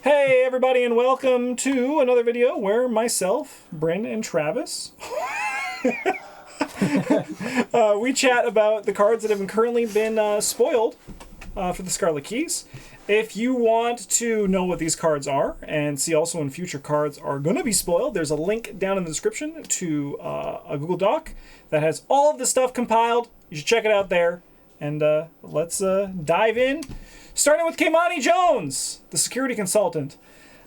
Hey everybody, and welcome to another video where myself, Bryn, and Travis we chat about the cards that have currently been spoiled for the Scarlet Keys. If you want to know what these cards are and see also when future cards are going to be spoiled, there's a link down in the description to a Google Doc that has all of the stuff compiled. You should check it out there. And let's dive in. Starting with Kimani Jones, the security consultant.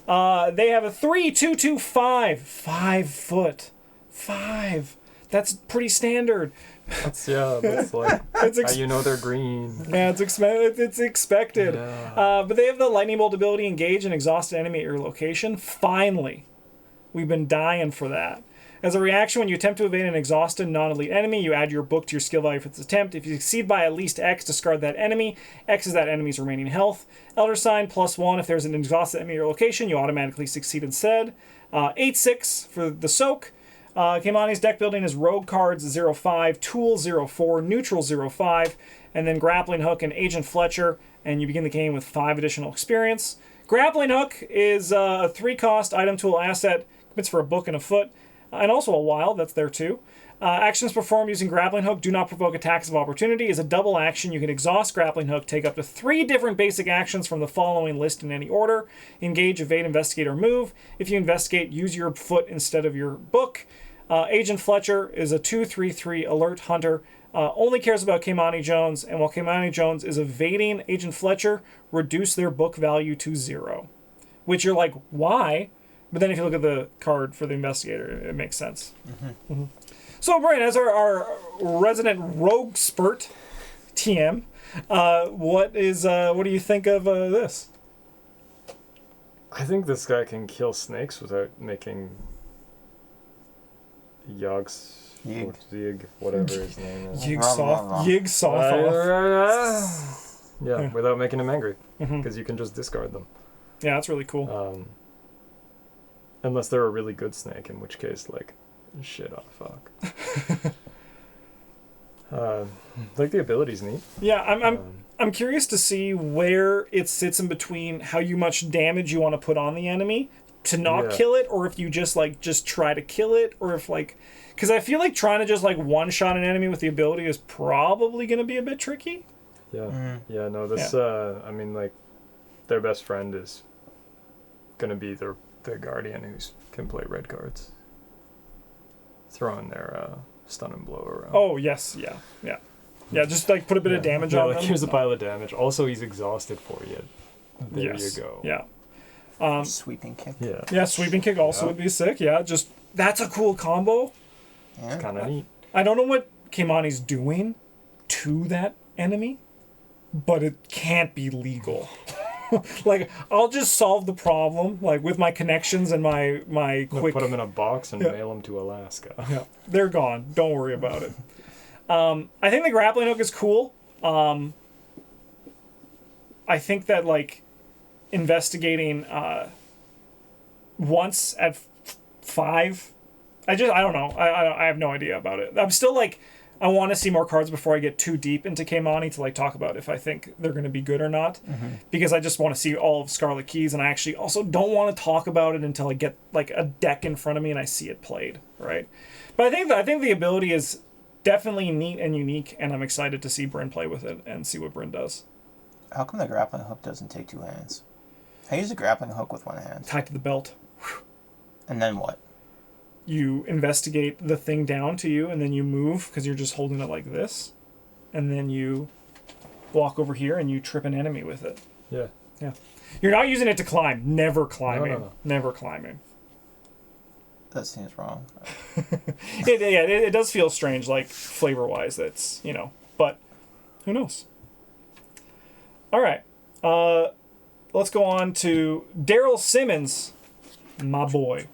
They have a 3-2-2-5. 5 foot. 5. That's pretty standard. That's like how you know they're green. Yeah, it's expected. Yeah. But they have the lightning bolt ability, engage and exhaust an enemy at your location. Finally. We've been dying for that. As a reaction, when you attempt to evade an exhausted non-elite enemy, you add your book to your skill value for this attempt. If you succeed by at least X, discard that enemy. X is that enemy's remaining health. Elder Sign, +1. If there's an exhausted enemy at your location, you automatically succeed instead. 8/6 for the soak. Kimani's deck building is Rogue cards 0/5, Tool 0/4, Neutral 0/5, and then Grappling Hook and Agent Fletcher, and you begin the game with 5 additional experience. Grappling Hook is a 3-cost item tool asset, commits for a book and a foot. And also a wild, that's there too. Actions performed using Grappling Hook do not provoke attacks of opportunity. Is a double action. You can exhaust Grappling Hook, take up to 3 different basic actions from the following list in any order. Engage, evade, investigate, or move. If you investigate, use your foot instead of your book. Agent Fletcher is a 2/3/3 alert hunter. Only cares about Kimani Jones, and while Kimani Jones is evading Agent Fletcher, reduce their book value to 0. Which you're like, why? But then if you look at the card for the investigator, it makes sense. Mm-hmm. Mm-hmm. So, Brian, as our resident rogue spurt TM, what do you think of this? I think this guy can kill snakes without making Yig, whatever his name is. Yeah, without making him angry, because you can just discard them. Yeah, that's really cool. Unless they're a really good snake, in which case, shit, fuck. The ability's neat. Yeah, I'm curious to see where it sits in between how much damage you want to put on the enemy to not kill it, or if you just try to kill it, or if because I feel like trying to just one-shot an enemy with the ability is probably going to be a bit tricky. Yeah. Mm-hmm. Yeah, no, this, their best friend is going to be the guardian who can play red cards. Throwing their stun and blow around. Oh, yes, yeah. Just put a bit of damage on them. Here's a pile of damage. Also, he's exhausted for you. There you go. Yeah. Sweeping kick. Yeah, sweeping kick also would be sick. Yeah, that's a cool combo. Yeah. It's kind of neat. I don't know what Kimani's doing to that enemy, but it can't be legal. I'll just solve the problem, with my connections and my quick... Put them in a box and mail them to Alaska. Yeah, they're gone. Don't worry about it. I think the Grappling Hook is cool. I think that, investigating once at 5... I don't know. I have no idea about it. I'm still, I want to see more cards before I get too deep into Kimani to talk about if I think they're going to be good or not. Mm-hmm. Because I just want to see all of Scarlet Keys, and I actually also don't want to talk about it until I get a deck in front of me and I see it played, right? But I think the ability is definitely neat and unique, and I'm excited to see Bryn play with it and see what Bryn does. How come the Grappling Hook doesn't take 2 hands? I use the Grappling Hook with 1 hand. Tied to the belt. And then what? You investigate the thing down to you, and then you move because you're just holding it like this, and then you walk over here and you trip an enemy with it. Yeah. You're not using it to climb. Never climbing. No. Never climbing. That seems wrong. It does feel strange, flavor-wise. That's but who knows? All right, let's go on to Daryl Simmons, my boy.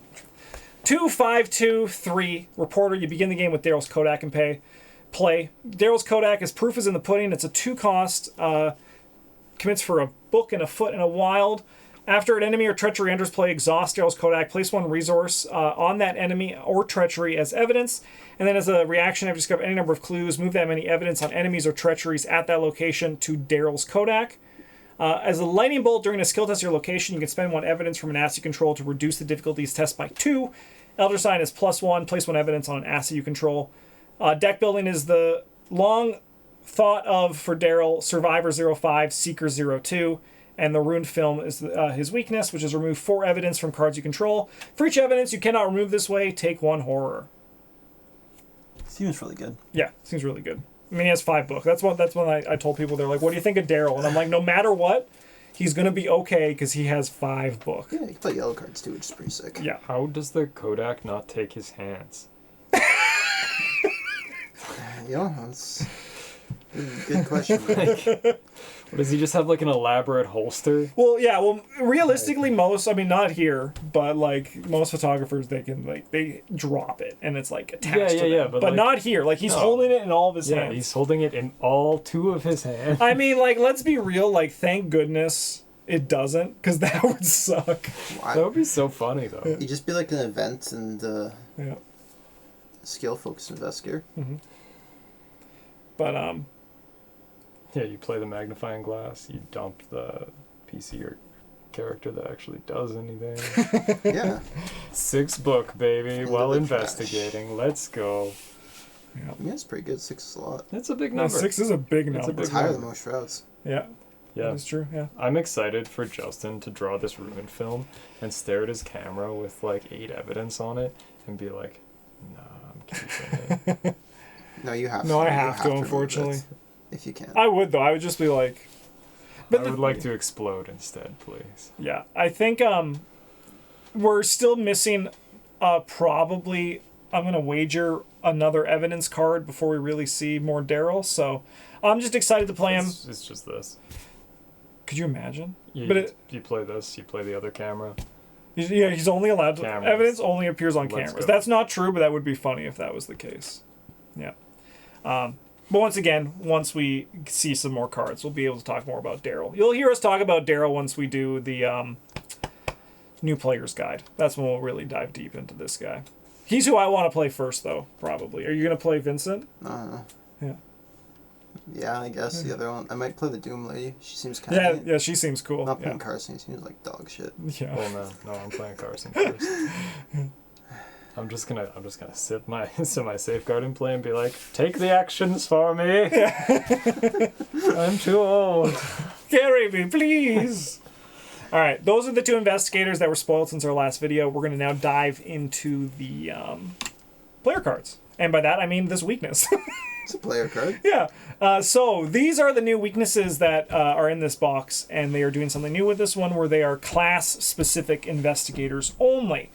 2-5-2-3 reporter. You begin the game with Daryl's Kodak and play. Daryl's Kodak is Proof is in the Pudding. It's a 2-cost. Commits for a book and a foot and a wild. After an enemy or treachery enters play, exhaust Daryl's Kodak. Place 1 resource on that enemy or treachery as evidence. And then as a reaction, after discover any number of clues, move that many evidence on enemies or treacheries at that location to Daryl's Kodak. As a lightning bolt during a skill test at your location, you can spend 1 evidence from an asset you control to reduce the difficulties test by 2. Elder Sign is +1. Place 1 evidence on an asset you control. Deck building is the long thought of for Daryl Survivor 05, Seeker 02. And the Ruined Film is his weakness, which is remove 4 evidence from cards you control. For each evidence you cannot remove this way, take 1 horror. Seems really good. Yeah, seems really good. I mean, he has 5 books. That's when I told people, they're like, what do you think of Daryl? And I'm like, no matter what, he's going to be okay because he has 5 books. Yeah, you can play yellow cards too, which is pretty sick. Yeah. How does the Kodak not take his hands? Yeah, that's a good question. Does he just have like an elaborate holster? Well, yeah. Well, realistically, not here, but like most photographers, they drop it and it's like attached to them. But like, not here. Like he's holding it in all of his hands. Yeah, he's holding it in all 2 of his hands. I mean, like, let's be real. Like, thank goodness it doesn't, because that would suck. Why? That would be so funny though. You'd just be like an event and Yeah. skill-focused investigator. Mm-hmm. But Yeah, you play the magnifying glass, you dump the PC or character that actually does anything. Yeah. 6 book, baby, Into while the investigating. Let's go. Yeah, it's pretty good. 6 is a lot. That's a big no, number. 6 is a big It's a number. big It's higher number. than most shrouds. Yeah. Yeah. That's true. Yeah. I'm excited for Justin to draw this Ruined Film and stare at his camera with like 8 evidence on it and be like, nah, I'm keeping it. No, you have to. No, I You have to, remove unfortunately. it, if you can. I would, though. I would just be like... I would like to explode instead, please. Yeah. I think we're still missing probably... I'm going to wager another evidence card before we really see more Daryl, so I'm just excited to play him. It's just this. Could you imagine? You play this, you play the other camera. He's only allowed to... Cameras. Evidence only appears on Let's cameras. go. That's not true, but that would be funny if that was the case. Yeah. But once again, once we see some more cards, we'll be able to talk more about Daryl. You'll hear us talk about Daryl once we do the new player's guide. That's when we'll really dive deep into this guy. He's who I want to play first, though, probably. Are you going to play Vincent? Yeah. Yeah, I guess the other one. I might play the Doom Lady. She seems kind of... Yeah, she seems cool. Not playing Carson. He seems like dog shit. Yeah. Oh no, I'm playing Carson first. I'm just gonna sit my safeguard and play and be like, take the actions for me. I'm too old. Carry me, please. All right, those are the 2 investigators that were spoiled since our last video. We're going to now dive into the player cards. And by that, I mean this weakness. It's a player card. Yeah. So these are the new weaknesses that are in this box, and they are doing something new with this one where they are class-specific investigators only.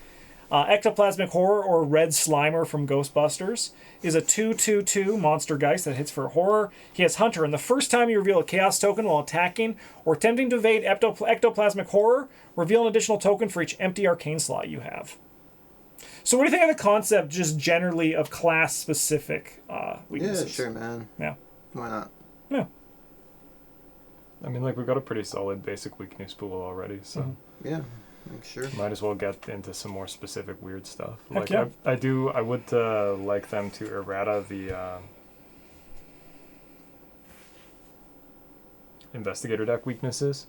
Ectoplasmic Horror, or Red Slimer from Ghostbusters, is a 2/2/2 monster geist that hits for horror. He has Hunter, and the first time you reveal a chaos token while attacking or attempting to evade Ectoplasmic Horror, reveal an additional token for each empty arcane slot you have. So what do you think of the concept, just generally, of class-specific weaknesses? Yeah, sure, man. Yeah. Why not? Yeah. I mean, like, we've got a pretty solid basic weakness pool already, so Yeah, I'm sure. might as well get into some more specific weird stuff. Heck Like, yeah. I would like them to errata the investigator deck weaknesses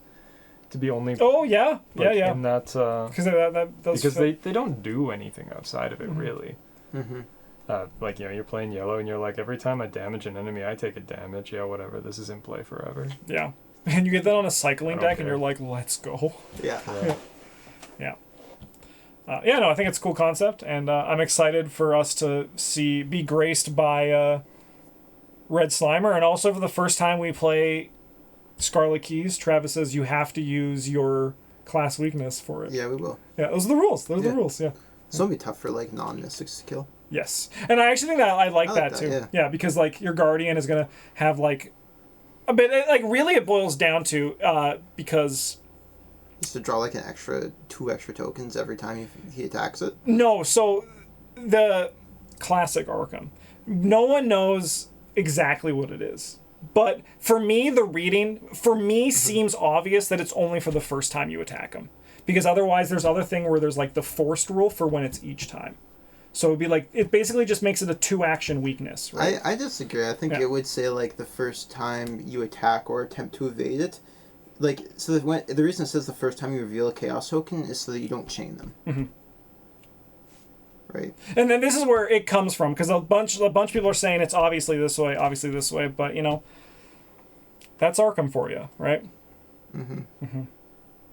to be only Oh, yeah. like, Yeah. in that That does because fit. they don't do anything outside of it really. Mm-hmm. Like, you're playing yellow and you're like, every time I damage an enemy, I take a damage. Yeah, whatever. This is in play forever. Yeah. And you get that on a cycling I don't deck, and care. you're like, let's go. Yeah. Yeah. No, I think it's a cool concept, and I'm excited for us to be graced by Red Slimer, and also for the first time we play Scarlet Keys, Travis says you have to use your class weakness for it. Yeah, we will. Yeah, those are the rules. Those are the rules, yeah. It's gonna be tough for like non-mystics to kill. Yes. And I actually think that I like that that, too. yeah. Because like your Guardian is going to have like a bit, like really it boils down to because... Just to draw like two extra tokens every time he attacks it. No, so the classic Arkham, no one knows exactly what it is. But for me, the reading, seems obvious that it's only for the first time you attack him. Because otherwise there's other thing where there's like the forced rule for when it's each time. So it'd be like, it basically just makes it a 2-action weakness, right? I disagree. I think it would say like the first time you attack or attempt to evade it, like, so the reason it says the first time you reveal a chaos token is so that you don't chain them. Mm-hmm. Right. And then this is where it comes from, because a bunch of people are saying it's obviously this way, but you know, that's Arkham for you, right? Mm-hmm. Mm-hmm.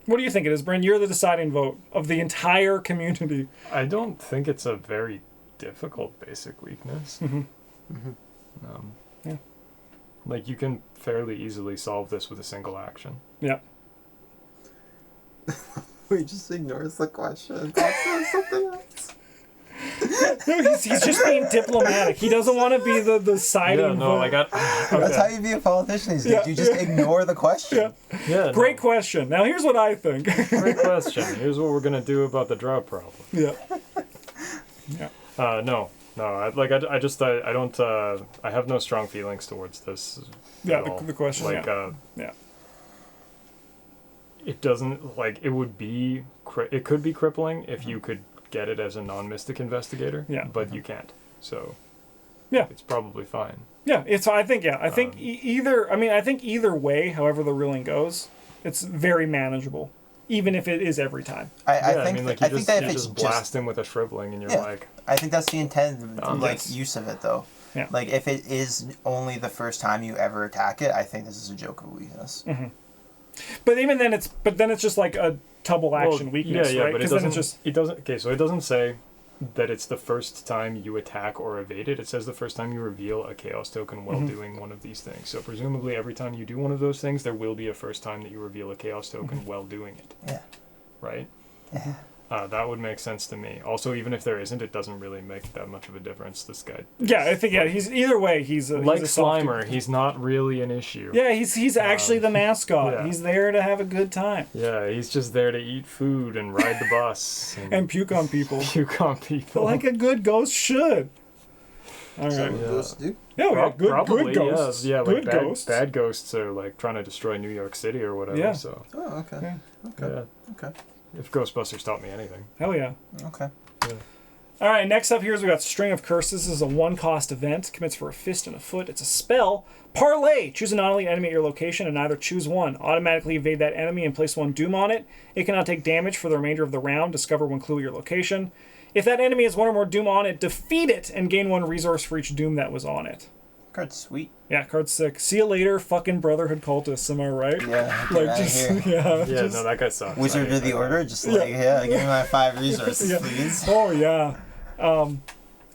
What do you think it is, Bryn? You're the deciding vote of the entire community. I don't think it's a very difficult basic weakness. Mm-hmm. Mm-hmm. Yeah. Like, you can fairly easily solve this with a single action. Yeah. He just ignores the question and talks about something else. No, he's just being diplomatic. He doesn't want to be the deciding vote. Like That's how you be a politician these days. You just ignore the question. Great question. Now here's what I think. Great question. Here's what we're gonna do about the drought problem. Yeah. No. I don't. I have no strong feelings towards this. The question. It doesn't, like, it would be. It could be crippling if you could get it as a non-mystic investigator. Yeah. But you can't. So. Yeah. It's probably fine. Yeah. I think either. I mean, I think either way, however the ruling goes, it's very manageable. Even if it is every time. I think that if it's just blast him with a shriveling, and you're like. I think that's the intended use of it, though. Yeah. Like, if it is only the first time you ever attack it, I think this is a joke of weakness. Mm-hmm. But even then, it's just like a double action weakness, right? But it doesn't. Okay, so it doesn't say that it's the first time you attack or evade it. It says the first time you reveal a chaos token while doing one of these things. So presumably, every time you do one of those things, there will be a first time that you reveal a chaos token while doing it. Yeah. Right. Yeah. That would make sense to me. Also, even if there isn't, it doesn't really make that much of a difference. This guy. I think he's either way. He's a Slimer. He's not really an issue. Yeah, he's actually the mascot. Yeah. He's there to have a good time. Yeah, he's just there to eat food and ride the bus and puke on people. Like a good ghost should. All right. What ghosts do? Yeah, good ghosts. Yeah, good like ghosts. Bad ghosts are like trying to destroy New York City or whatever. Yeah. So. Oh, okay. Yeah. Okay. If Ghostbusters taught me anything. Hell yeah. Okay. Yeah. All right, next up here is we got String of Curses. This is a 1-cost event. Commits for a fist and a foot. It's a spell. Parlay. Choose a non-elite enemy at your location and either choose one. Automatically evade that enemy and place 1 doom on it. It cannot take damage for the remainder of the round. Discover 1 clue at your location. If that enemy has 1 or more doom on it, defeat it and gain 1 resource for each doom that was on it. Card's sweet. Yeah, card's sick. See you later, fucking Brotherhood cultists. Am I right? Yeah. No, that guy sucks. Wizard of the Order, just give me my 5 resources, please. Oh yeah.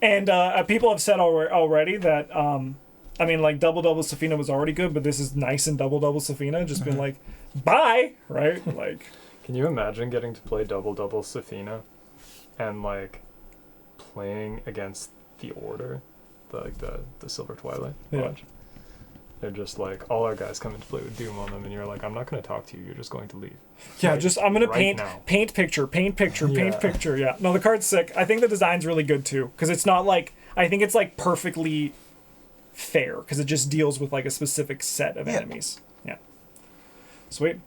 And people have said already that I mean, like Double Safina was already good, but this is nice and Double Safina. Just been like, bye, right? Like. Can you imagine getting to play Double Safina, and like playing against the Order? The Silver Twilight Lodge. They're just like, all our guys come in to play with Doom on them, and you're like, I'm not going to talk to you, you're just going to leave. Yeah, I'm going to paint picture. Yeah. No, the card's sick. I think the design's really good too, because it's not like, I think it's like perfectly fair, because it just deals with like a specific set of enemies. Yeah. Sweet.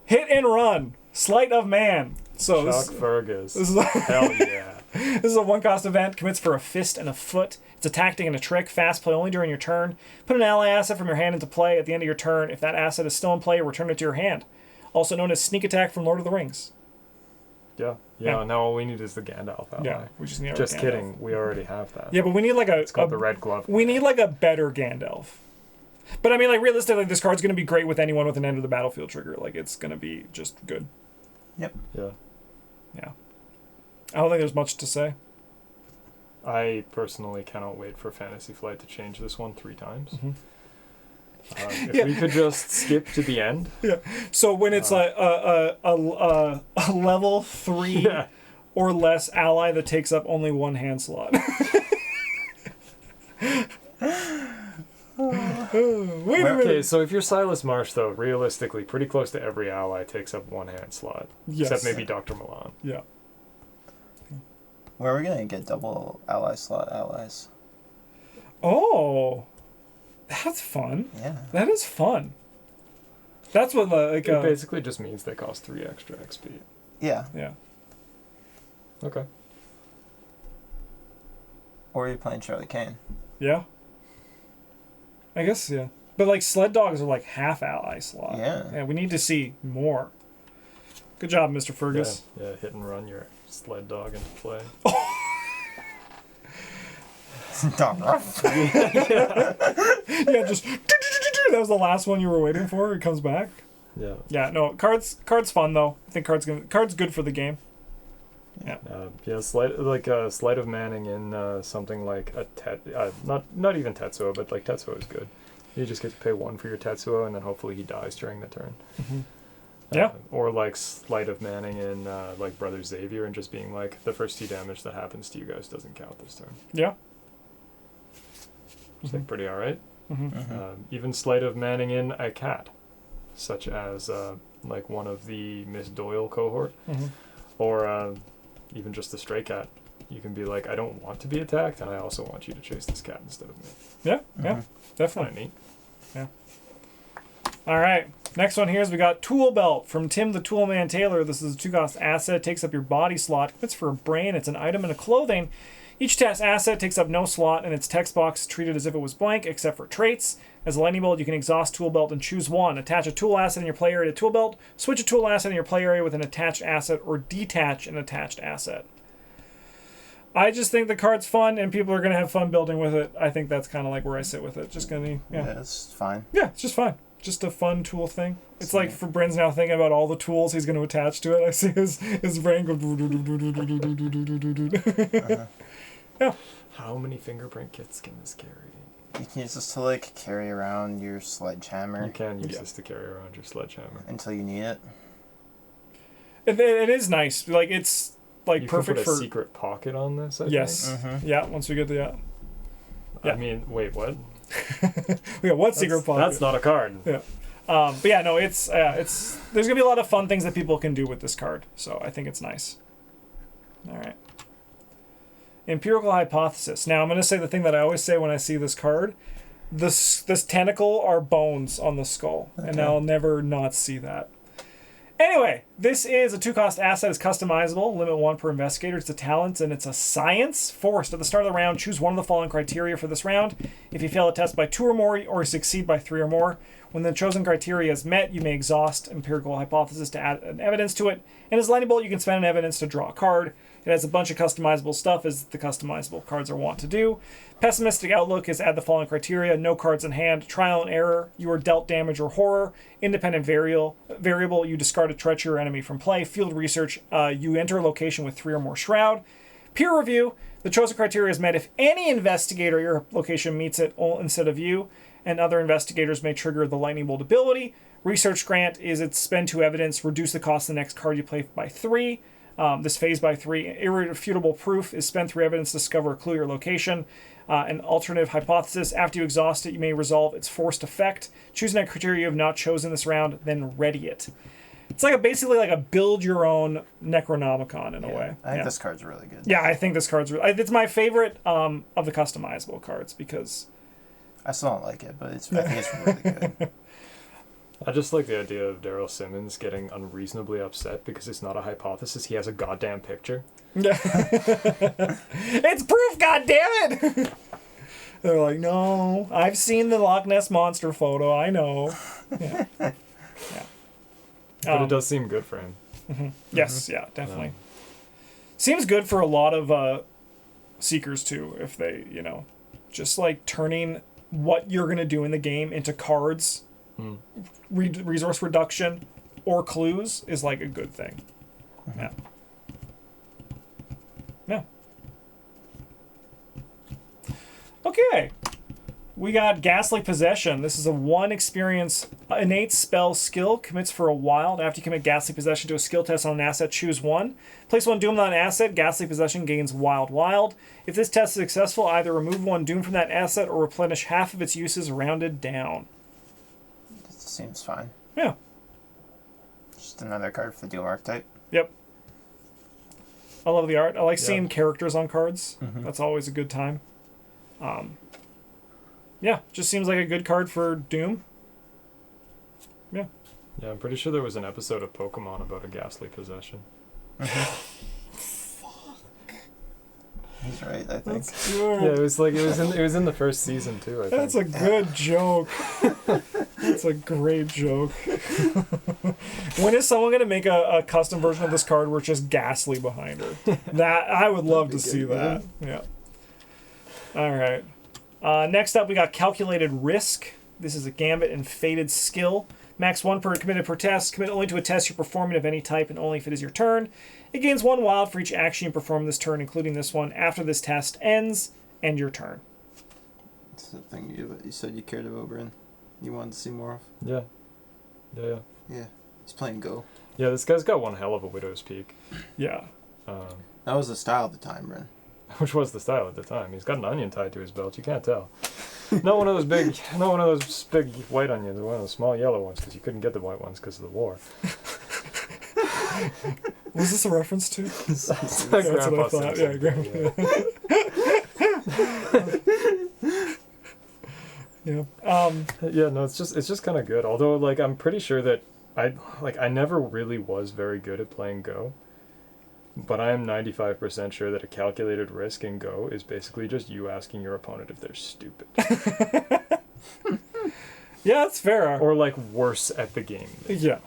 Hit and Run. Sleight of Man. So Chuck Fergus. Hell yeah. This is a 1-cost event. Commits for a fist and a foot. It's a tactic and a trick. Fast play only during your turn. Put an ally asset from your hand into play at the end of your turn. If that asset is still in play, return it to your hand. Also known as Sneak Attack from Lord of the Rings. Yeah. Now all we need is the Gandalf ally. Yeah, we just need Just Gandalf. kidding. We already have that. Yeah, but we need like it's called the Red Glove. We need like a better Gandalf. But I mean, like realistically, this card's going to be great with anyone with an end of the battlefield trigger. Like it's going to be just good. Yep. Yeah. I don't think there's much to say. I personally cannot wait for Fantasy Flight to change this one 3 times. Mm-hmm. If we could just skip to the end. Yeah. So when it's like a level 3 or less ally that takes up only 1 hand slot. Wait a minute. Okay, so if you're Silas Marsh, though, realistically, pretty close to every ally takes up 1 hand slot. Yes. Except maybe Dr. Milan. Yeah. Where are we going to get double ally slot allies? Oh. That's fun. Yeah. That is fun. That's what like it basically just means they cost 3 extra XP. Yeah. Yeah. Okay. Or you're playing Charlie Kane. Yeah. I guess, yeah. But like sled dogs are like half ally slot. Yeah. We need to see more. Good job, Mr. Fergus. Yeah, hit and run your sled dog into play. Yeah, just that was the last one you were waiting for. It comes back. Yeah. Yeah, no, cards fun though. I think cards good for the game. Yeah. Sleight of Manning in something like a not even Tetsuo, but like Tetsuo is good. You just get to pay 1 for your Tetsuo, and then hopefully he dies during the turn. Mm-hmm. Yeah. Or like Sleight of Manning in like Brother Xavier, and just being like, the first 2 damage that happens to you guys doesn't count this turn. Yeah. It's like pretty alright. Mm-hmm. Even Sleight of Manning in a cat, such as like one of the Miss Doyle cohort, or even just the stray cat. You can be like, I don't want to be attacked, and I also want you to chase this cat instead of me. Yeah, yeah, definitely. Kinda neat. Yeah. All right. Next one here is we got Tool Belt from Tim the Toolman Taylor. This is a 2-cost asset. Takes up your body slot. It's for a brain. It's an item and a clothing. Each task asset takes up no slot, and its text box is treated as if it was blank, except for traits. As a lightning bolt, you can exhaust Tool Belt and choose one. Attach a tool asset in your play area to Tool Belt. Switch a tool asset in your play area with an attached asset, or detach an attached asset. I just think the card's fun, and people are going to have fun building with it. I think that's kind of like where I sit with it. Just going to be, Yeah, it's fine. Yeah, it's just fine. Just a fun tool thing. It's like for Bryn's now thinking about all the tools he's going to attach to it. I see his brain go. Yeah. How many fingerprint kits can this carry? You can use this to like carry around your sledgehammer. You can use this to carry around your sledgehammer until you need it. It is nice. Like it's like you perfect can put a for secret pocket on this. I yes. think. Yeah. Once we get to that. Yeah. I mean, wait, what? Yeah. What secret pocket? That's not a card. Yeah. But yeah, no, it's there's gonna be a lot of fun things that people can do with this card. So I think it's nice. All right. Empirical hypothesis. Now I'm going to say the thing that I always say when I see this card. This tentacle are bones on the skull, and I'll never not see that. Anyway, this is a 2-cost asset. It's customizable. Limit 1 per investigator. It's a talent, and it's a science. Forced. At the start of the round, choose one of the following criteria for this round. If you fail a test by 2 or more, or succeed by 3 or more, when the chosen criteria is met, you may exhaust empirical hypothesis to add an evidence to it. And as lightning bolt, you can spend an evidence to draw a card. It has a bunch of customizable stuff, as the customizable cards are wont to do. Pessimistic outlook is add the following criteria. No cards in hand. Trial and error. You are dealt damage or horror. Independent variable. You discard a treachery or enemy from play. Field research. You enter a location with 3 or more shroud. Peer review. The chosen criteria is met if any investigator at your location meets it instead of you, and other investigators may trigger the lightning bolt ability. Research grant is its spend 2 evidence. Reduce the cost of the next card you play by 3. This phase by 3. Irrefutable proof is spend 3 evidence to discover a clue your location. An alternative hypothesis. After you exhaust it, you may resolve its forced effect. Choose a criteria you have not chosen this round, then ready it. It's like basically like a build your own Necronomicon in a way. I think this card's really good. Yeah, I think this card's it's my favorite of the customizable cards because I still don't like it, but I think it's really good. I just like the idea of Daryl Simmons getting unreasonably upset because it's not a hypothesis. He has a goddamn picture. Yeah. It's proof, goddammit! They're like, no, I've seen the Loch Ness Monster photo. I know. Yeah. Yeah. But it does seem good for him. Mm-hmm. Yes, yeah, definitely. Seems good for a lot of Seekers, too, if they, just like turning what you're going to do in the game into cards, resource reduction, or clues is like a good thing. Mm-hmm. Yeah. Yeah. Okay. We got Ghastly Possession. This is a 1 experience innate spell skill. Commits for a while. After you commit Ghastly Possession to a skill test on an asset, choose 1. Place 1 doom on an asset. Ghastly Possession gains Wild. If this test is successful, either remove 1 doom from that asset or replenish half of its uses rounded down. That seems fine. Yeah. Just another card for the doom archetype. Yep. I love the art. I like seeing characters on cards. Mm-hmm. That's always a good time. Yeah, just seems like a good card for Doom. Yeah. Yeah, I'm pretty sure there was an episode of Pokemon about a Ghastly Possession. Fuck. He's right, I think. That's good. Yeah, it was in the first season too, I think. That's a good joke. That's a great joke. When is someone gonna make a custom version of this card where it's just Ghastly behind her? That I would love to see that. Yeah. All right. Next up, we got Calculated Risk. This is a Gambit and Fated skill. Max 1 committed per test. Commit only to a test you're performing of any type and only if it is your turn. It gains 1 wild for each action you perform this turn, including this one, after this test ends and your turn. That's the thing you said you cared about, Bryn. You wanted to see more of. Yeah. Yeah. He's playing Go. Yeah, this guy's got one hell of a Widow's Peak. Yeah. That was the style at the time, Bryn. Which was the style at the time. He's got an onion tied to his belt. You can't tell. Not one of those big white onions. One of those small yellow ones, because you couldn't get the white ones because of the war. Was this a reference to? That's what I thought. Yeah, Grandpa. Yeah. Yeah. No, it's just kind of good. Although, like, I'm pretty sure that I never really was very good at playing Go. But I am 95% sure that a calculated risk in Go is basically just you asking your opponent if they're stupid. Yeah, that's fair. Or, like, worse at the game. Yeah.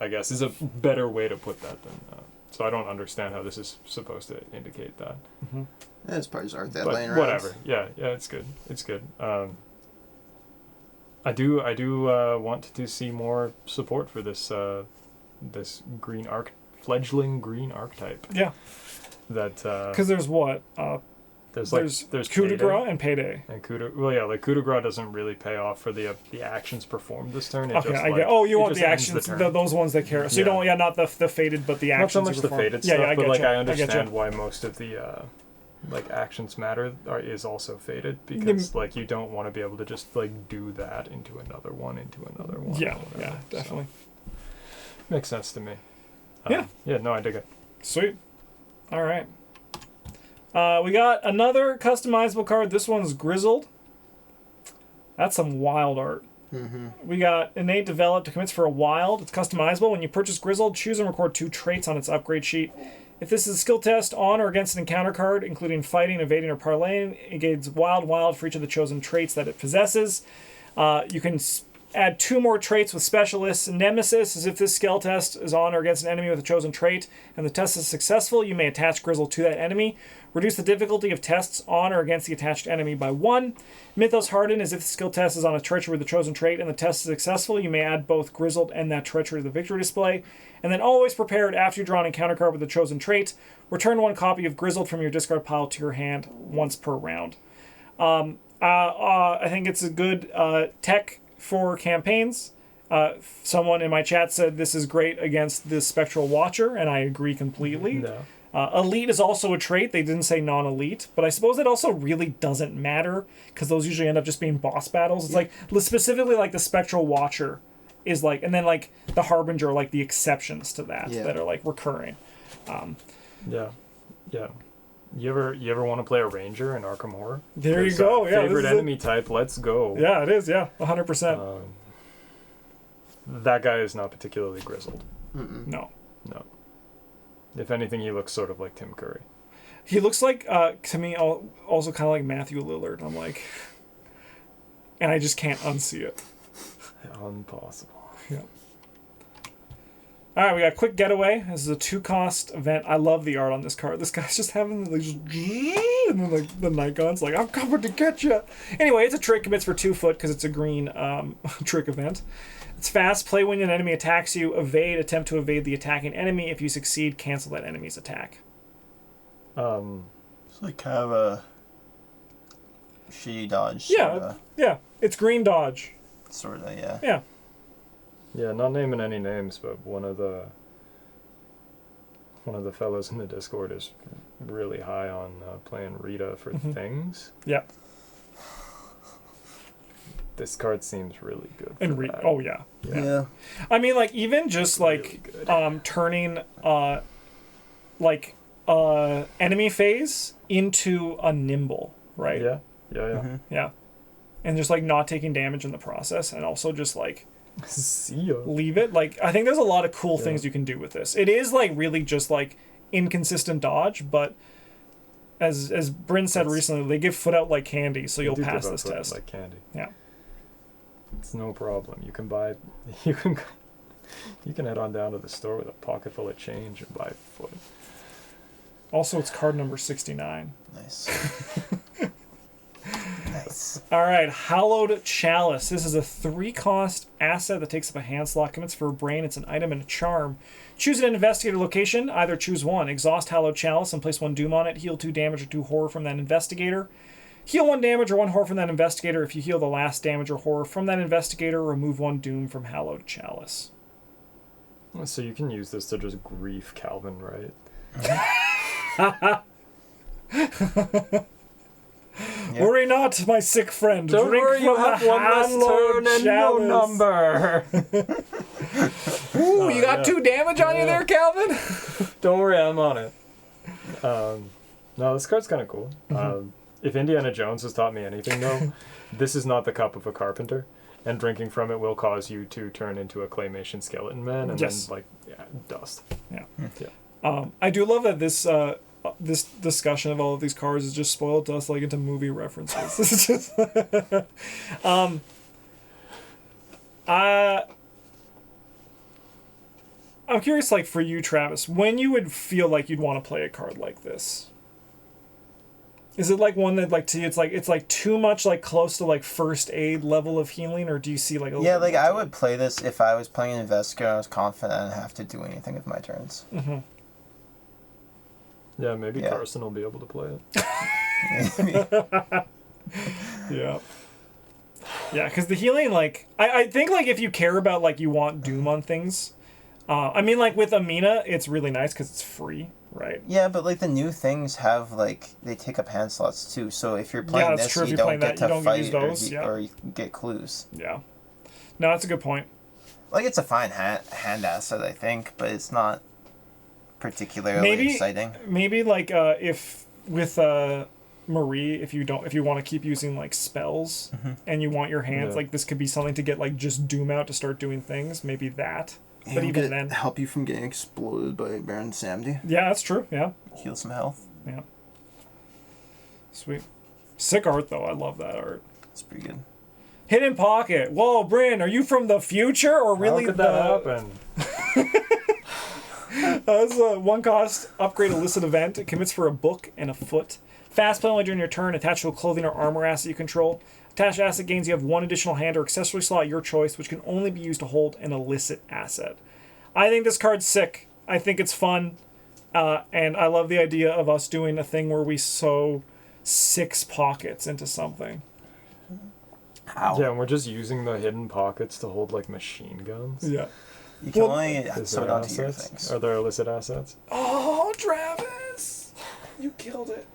I guess is a better way to put that than... so I don't understand how this is supposed to indicate that. Mm-hmm. Yeah, it's probably just art that But laying around. whatever. Yeah, it's good. It's good. I do want to see more support for this this green fledgling green archetype. Yeah. That because there's what there's coup de grace and payday. And coup de grace doesn't really pay off for the actions performed this turn. It Okay, just, I get. Oh, you want the ends actions, the those ones that carry. So you don't, not the fated, but the actions. Not so much the fated stuff, but like you. I understand why most of the like actions matter is also fated, because like you don't want to be able to just like do that into another one. Yeah, definitely. So, makes sense to me. Yeah, no, I dig it. Sweet. All right. We got another customizable card. This one's Grizzled. That's some wild art. Mm-hmm. We got Innate Developed. Commits for a wild. It's customizable. When you purchase Grizzled, choose and record 2 traits on its upgrade sheet. If this is a skill test on or against an encounter card, including fighting, evading, or parlaying, it gains wild for each of the chosen traits that it possesses. You can add 2 more traits with Specialists. Nemesis is if this skill test is on or against an enemy with a chosen trait, and the test is successful, you may attach Grizzled to that enemy. Reduce the difficulty of tests on or against the attached enemy by 1. Mythos Harden is if the skill test is on a treachery with a chosen trait and the test is successful, you may add both Grizzled and that treachery to the victory display. And then always prepared after you draw an encounter card with a chosen trait. Return 1 copy of Grizzled from your discard pile to your hand once per round. I think it's a good tech for campaigns. Someone in my chat said this is great against the Spectral Watcher, and I agree completely. No. Elite is also a trait. They didn't say non-elite, but I suppose it also really doesn't matter because those usually end up just being boss battles. It's like specifically like the Spectral Watcher is like, and then like the Harbinger are like the exceptions to that that are like recurring. Yeah. You ever want to play a Ranger in Arkham Horror? There you go. Yeah, favorite enemy type. Let's go. Yeah, it is. Yeah, 100%. That guy is not particularly grizzled. Mm-mm. No. If anything, he looks sort of like Tim Curry. He looks like, to me, also kind of like Matthew Lillard. I'm like, and I just can't unsee it. Impossible. Yeah. All right, we got Quick Getaway. This is a 2-cost event. I love the art on this card. This guy's just having like and then like the night gun's like, I'm coming to get you. Anyway, it's a trick. Commits for 2 foot because it's a green trick event. It's fast. Play when an enemy attacks you. Evade. Attempt to evade the attacking enemy. If you succeed, cancel that enemy's attack. It's like kind of a shitty dodge. Yeah. It's green dodge. Sort of, yeah. Yeah. Yeah, not naming any names, but one of the fellows in the Discord is really high on playing Rita for things. Yeah. This card seems really good. And that. Oh yeah. Yeah. I mean, like even just like really turning enemy phase into a nimble, right? Yeah. Mm-hmm. Yeah. And just like not taking damage in the process, and also just like see ya. Leave it. Like I think there's a lot of cool things you can do with this. It is like really just like inconsistent dodge, but as Bryn said recently, they give foot out like candy, so you'll pass this foot test. like candy. Yeah. It's no problem. You can buy, you can head on down to the store with a pocket full of change and buy foot. Also, it's card number 69. Nice. Nice. All right, Hallowed Chalice. This is a 3-cost asset that takes up a hand slot, commits for a brain. It's an item and a charm. Choose an investigator location. Either choose one. Exhaust Hallowed Chalice and place 1 doom on it. Heal 2 damage or 2 horror from that investigator. Heal 1 damage or 1 horror from that investigator. If you heal the last damage or horror from that investigator, remove 1 doom from Hallowed Chalice. So you can use this to just grief Calvin, right? Yep. Worry not, my sick friend. Don't Drink worry, from you have the one last hallowed turn and no chalice. number. Ooh, you got 2 damage on you there, Calvin? Don't worry, I'm on it. No, this card's kind of cool. If Indiana Jones has taught me anything, though, this is not the cup of a carpenter, and drinking from it will cause you to turn into a claymation skeleton man, and then dust. Yeah. Yeah. I do love that this discussion of all of these cards is just spoiled to us like into movie references. This is just I'm curious, like for you, Travis, when you would feel like you'd want to play a card like this. Is it like one that like to you it's like too much like close to like first aid level of healing, or do you see like a Yeah, like I would play this if I was playing an investigator and I was confident I didn't have to do anything with my turns. Mm-hmm. Yeah, maybe Carson will be able to play it. Yeah. Yeah, because the healing, like, I think, like, if you care about, like, you want Doom on things, I mean, like, with Amina, it's really nice because it's free, right? Yeah, but, like, the new things have, like, they take up hand slots, too. So if you're playing this, you don't get to fight or you get clues. Yeah. No, that's a good point. Like, it's a fine hand asset, I think, but it's not particularly exciting. Maybe, like, if with... Marie, if you want to keep using like spells and you want your hands, like this could be something to get like just Doom out to start doing things. Maybe that. Yeah, but even then, help you from getting exploded by Baron Samedi. Yeah, that's true. Yeah. Heal some health. Yeah. Sweet. Sick art though. I love that art. It's pretty good. Hidden Pocket. Whoa, Bryn, are you from the future or really? How could that happen? This is a 1-cost upgrade illicit event. It commits for a book and a foot. Fast play only during your turn, attached to a clothing or armor asset you control. Attached asset gains you have 1 additional hand or accessory slot your choice, which can only be used to hold an illicit asset. I think this card's sick. I think it's fun. And I love the idea of us doing a thing where we sew 6 pockets into something. Ow. Yeah, and we're just using the hidden pockets to hold like machine guns. Yeah. You can only sew it onto your things. Are there illicit assets? Oh, Travis! You killed it.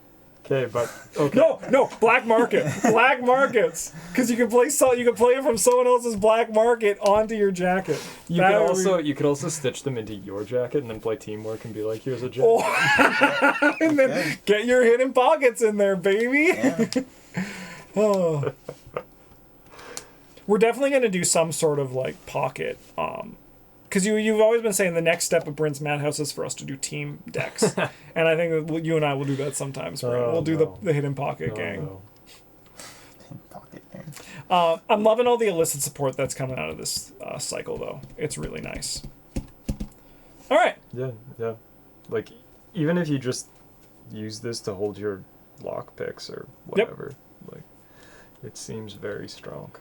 Okay, but okay. No, black market, black markets, because you can play it from someone else's black market onto your jacket. You could also stitch them into your jacket and then play teamwork and be like, here's a jacket. Oh. And then get your hidden pockets in there, baby. Yeah. Oh. We're definitely gonna do some sort of like pocket. Because you've always been saying the next step of Bryn's Madhouse is for us to do team decks. And I think that you and I will do that sometimes, Bryn. We'll do the Hidden Pocket gang. No. Pocket gang. I'm loving all the illicit support that's coming out of this cycle, though. It's really nice. All right. Yeah. Like, even if you just use this to hold your lock picks or whatever, like, it seems very strong.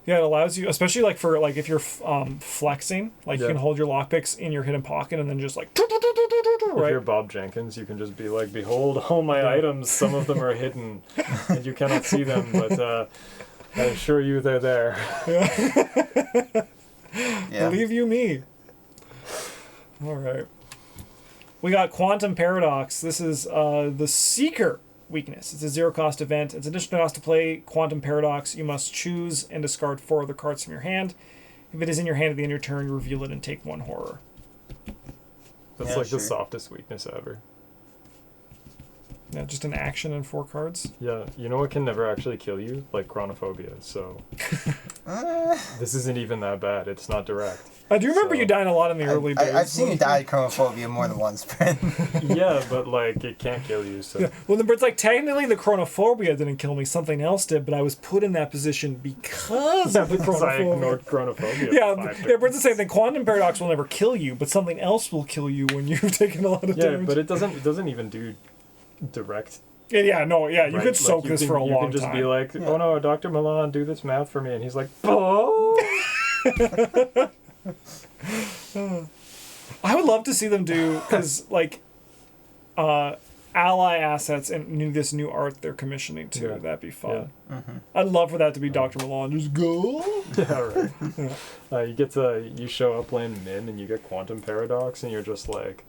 Yeah, it allows you, especially like for like if you're flexing, like you can hold your lockpicks in your hidden pocket and then just like. If you're Bob Jenkins, you can just be like, "Behold, all my items. Some of them are hidden, and you cannot see them, but I assure you they're there." Yeah. Believe you me. All right. We got Quantum Paradox. This is the Seeker weakness. It's a 0-cost event. It's additional cost to play Quantum Paradox. You must choose and discard 4 other cards from your hand. If it is in your hand at the end of your turn, you reveal it and take 1 horror. That's the softest weakness ever. Yeah, just an action and 4 cards. Yeah, you know what can never actually kill you? Like chronophobia, so... This isn't even that bad. It's not direct. I do remember you dying a lot in the early days. I've seen you die chronophobia more than once, Brent. Yeah, but like it can't kill you. So. Yeah. Well, it's like technically the chronophobia didn't kill me. Something else did, but I was put in that position because of the chronophobia. I ignored chronophobia. Yeah, but it's the same thing. Quantum paradox will never kill you, but something else will kill you when you've taken a lot of damage. Yeah, but it doesn't even do direct. Yeah, you could soak this for a long time. You could just be like, oh no, Dr. Milan, do this math for me, and he's like, oh. I would love to see them do, because like ally assets and this new art they're commissioning too. Yeah. That'd be fun. Yeah. Mm-hmm. I'd love for that to be Dr. Milan. Just go. Yeah, right. You show up playing Min and you get Quantum Paradox and you're just like,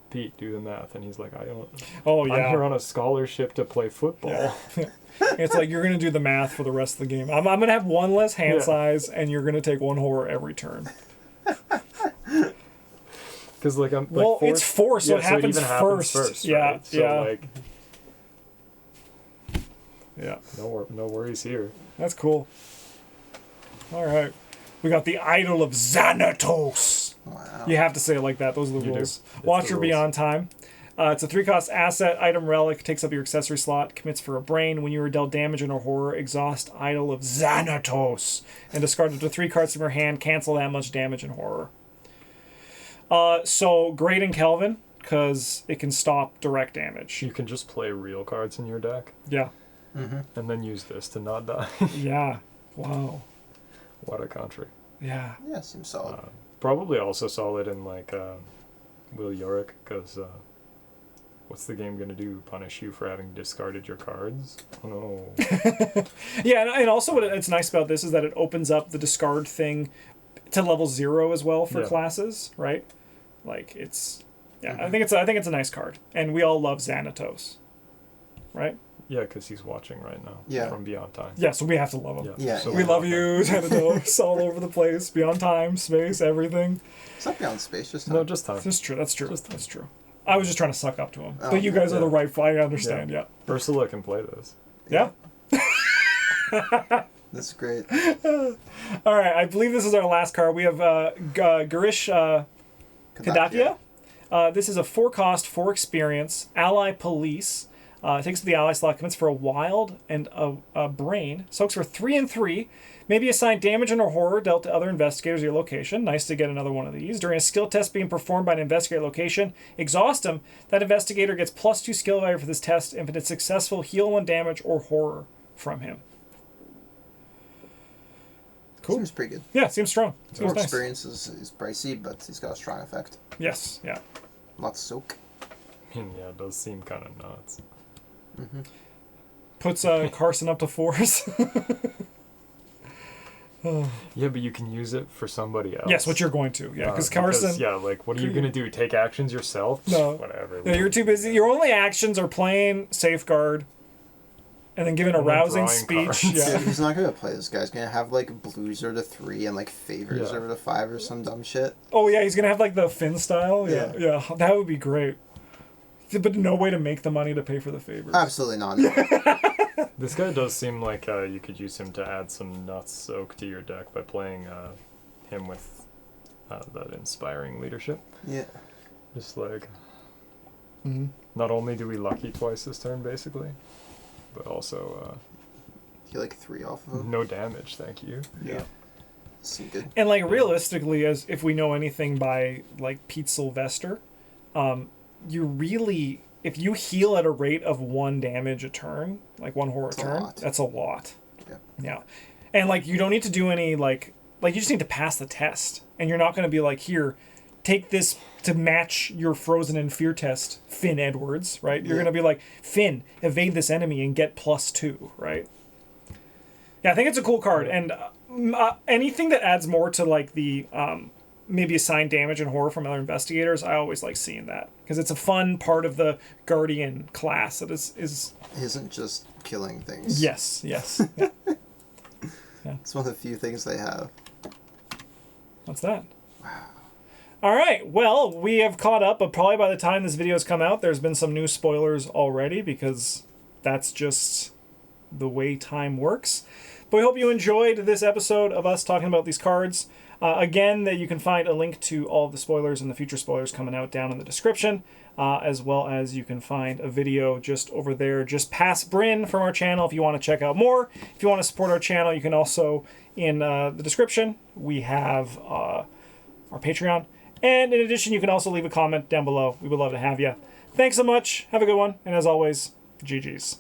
Pete, do the math, and he's like, I don't. Oh yeah. I'm here on a scholarship to play football. Yeah. It's like you're gonna do the math for the rest of the game. I'm gonna have one less hand size, and you're gonna take 1 horror every turn. Because like I'm. Well, it's 4, so it happens first. Yeah, right? So, like. Yeah. No worries here. That's cool. All right, we got the Idol of Xanatos. Wow. You have to say it like that. Those are the rules. Watch your Beyond Time. It's a 3-cost asset. Item relic takes up your accessory slot. Commits for a brain. When you are dealt damage in a horror, exhaust Idol of Xanatos and discard up to 3 cards from your hand. Cancel that much damage in horror. So great in Kelvin because it can stop direct damage. You can just play real cards in your deck. Yeah. Mm-hmm. And then use this to not die. Yeah. Wow. What a country. Yeah. Yeah, seems solid. Probably also solid in like Will Yorick because what's the game gonna do? Punish you for having discarded your cards? Oh no. Yeah, and also what it's nice about this is that it opens up the discard thing to level 0 as well for classes, right? Like it's I think it's a nice card, and we all love Xanatos, right? Yeah, because he's watching right now. Yeah. From Beyond Time. Yeah, so we have to love him. Yeah. So we love you, Xanatos, all over the place, Beyond Time, space, everything. It's not Beyond space, just time. No, just time. That's true. That's true. I was just trying to suck up to him, but you guys are the right. I understand. Yeah. Ursula can play this. Yeah. That's great. All right, I believe this is our last card. We have Garish Kadakia. This is a 4-cost, 4 experience, ally police. Takes the ally slot, commits for a wild and a brain. Soaks for 3 and 3. Maybe assign damage and or horror dealt to other investigators at your location. Nice to get another one of these. During a skill test being performed by an investigator location, exhaust him. That investigator gets +2 skill value for this test. If it's successful, heal 1 damage or horror from him. Cool. Seems pretty good. Yeah, seems strong. More experience is pricey, but he's got a strong effect. Yes, yeah. Lots of soak. Yeah, it does seem kind of nuts. Mm-hmm. Puts Carson up to 4s. Yeah, but you can use it for somebody else. Yes, what you're going to. Yeah, because Carson... Yeah, like, what are you going to do? Take actions yourself? No. Whatever. No, you're too busy. Your only actions are playing Safeguard and then giving a rousing speech. Yeah. He's not going to play this guy. He's going to have, like, blues over to 3 and, like, favors over to 5 or some dumb shit. Oh, yeah, he's going to have, like, the Finn style. Yeah, that would be great. But no way to make the money to pay for the favors. Absolutely not. This guy does seem like you could use him to add some nuts soak to your deck by playing him with that inspiring leadership. Yeah. Just like, not only do we lucky twice this turn, basically, but also... you like 3 off of him? No damage, thank you. Yeah. Seem good. And, like, realistically, as if we know anything by, like, Pete Sylvester, you really... If you heal at a rate of 1 damage a turn, like 1 horror a turn, that's a lot. Yeah. And, like, you don't need to do any, like, you just need to pass the test. And you're not going to be like, here, take this to match your Frozen in Fear test, Finn Edwards, right? You're going to be like, Finn, evade this enemy and get +2, right? Yeah, I think it's a cool card. And anything that adds more to, like, the... maybe assign damage and horror from other investigators, I always like seeing that because it's a fun part of the Guardian class that isn't just killing things. Yes. Yeah. It's one of the few things they have. What's that? All right, well, we have caught up, but probably by the time this video has come out, there's been some new spoilers already, because that's just the way time works. But we hope you enjoyed this episode of us talking about these cards. Again, that you can find a link to all of the spoilers and the future spoilers coming out down in the description, as well as you can find a video just over there, just past Bryn from our channel if you want to check out more. If you want to support our channel, you can also, in the description, we have our Patreon. And in addition, you can also leave a comment down below. We would love to have you. Thanks so much. Have a good one. And as always, GG's.